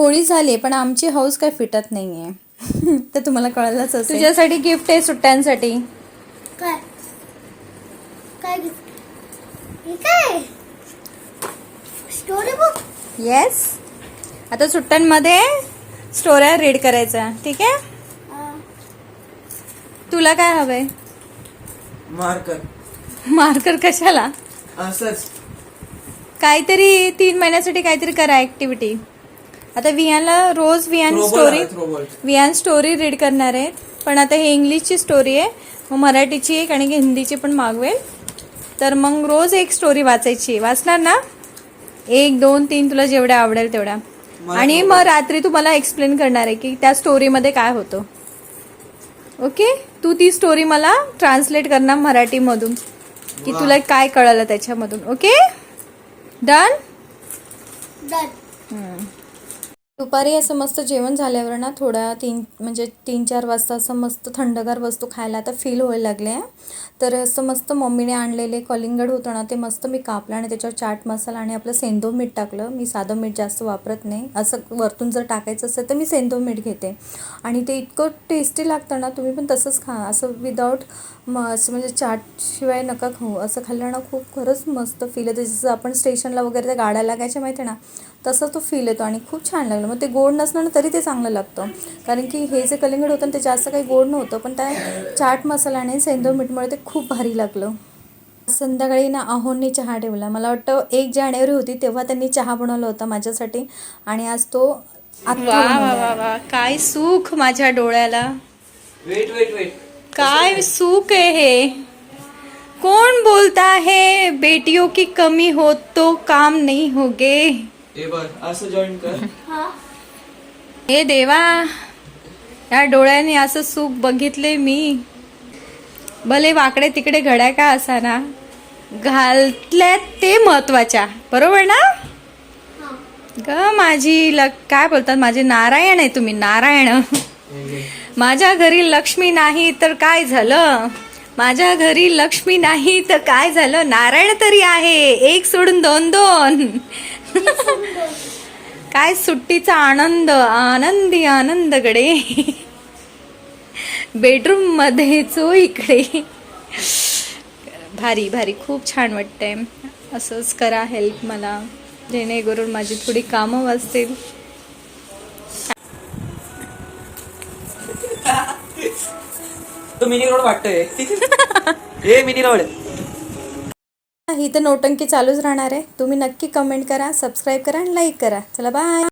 होळी झाली पण आमची हाऊस काय फिटत नाहीये. तर तुम्हाला कळलंच असेल. तुझ्यासाठी गिफ्ट आहे सुट्ट्यांसाठी. काय काय गिफ्ट? हे काय? Story book. येस, आता सुट्ट्यांमध्ये स्टोऱ्या रीड करायच्या. ठीक आहे, तुला काय हवंय? मार्कर. मार्कर कशाला? असंच काहीतरी 3 महिन्यासाठी काहीतरी करा ऍक्टिव्हिटी. आता विहानला रोज विहान स्टोरी रीड करणार आहे. पण आता हे इंग्लिशची स्टोरी आहे, मग मराठीची एक आणि हिंदीची पण मागवेल. तर मग रोज एक स्टोरी वाचायची. वाचणार ना? 1, 2, 3 तुला जेवढ्या आवडेल तेवढ्या. आणि मग रात्री तू मला एक्सप्लेन करणार आहे की त्या स्टोरीमध्ये काय होतं. ओके, तू ती स्टोरी मला ट्रान्सलेट करणार मराठीमधून की तुला काय कळलं त्याच्यामधून. Okay, done. दुपारी असं मस्त जेवण झाल्यावर ना थोडा 3-4 वाजता असं मस्त थंडगार वस्तू खायला आता फील व्हायला लागले आहे. तर असं मस्त मम्मीने आणलेले कलिंगड होतं ना, ते मस्त मी कापलं आणि त्याच्यावर चाट मसाला आणि आपलं सेंधव मीठ टाकलं. मी साधं मीठ जास्त वापरत नाही, असं वरतून जर टाकायचं असेल तर मी सेंधव मीठ घेते. आणि ते इतकं टेस्टी लागतं ना, तुम्ही पण तसंच खा. असं विदाऊट असं म्हणजे चाटशिवाय नका खाऊ. असं खाल्लं ना खूप खरंच मस्त फील येतं. जसं आपण स्टेशनला वगैरे त्या गाड्या लागायच्या माहिती आहे ना, तसं तो फील येतो आणि खूप छान लागलं. मग ते गोड नसलं ना तरी ते चांगलं लागतं, कारण की हे जे कलिंगड होतं ते जास्त काही गोड नव्हतं, पण त्या चाट मसाल्याने सेंधव मीठमुळे ते खूप भारी लागलं. संध्याकाळी ना अहोंनी चहा ठेवला. मला वाटतं 1 जानेवारी होती तेव्हा त्यांनी चहा बनवला होता माझ्यासाठी आणि आज तो वा. काय सुख माझ्या डोळ्याला. वेट काय सुख आहे हे. कौन बोलता है बेटियों की कमी हो तो काम नहीं होगे. असं जॉईन कर. हे देवा, या डोळ्याने असं सुख बघितले मी. भले वाकडे तिकडे घड्या का असाना, घालतल्यात ते महत्वाच्या. बरोबर ना ग माझी काय बोलतात, माझे नारायण आहे तुम्ही, नारायण. माझ्या घरी लक्ष्मी नाही तर काय झालं, माझ्या घरी लक्ष्मी नाही तर काय झालं, नारायण तरी आहे. 1 सोडून 2 काय सुट्टीचा आनंद, आनंदी आनंद गडे. बेडरूम मध्ये चो इकडे. भारी भारी, खूप छान वाटतंय. असंच करा हेल्प मला, जेणेकरून माझी थोडी कामं वाचतील. तो मिनी रोड वाटतोय. हे मिनी रोड. ही तर नोटंकी चालूच राहणार आहे. तुम्ही नक्की कमेंट करा, सबस्क्राईब करा आणि लाईक करा. चला बाय.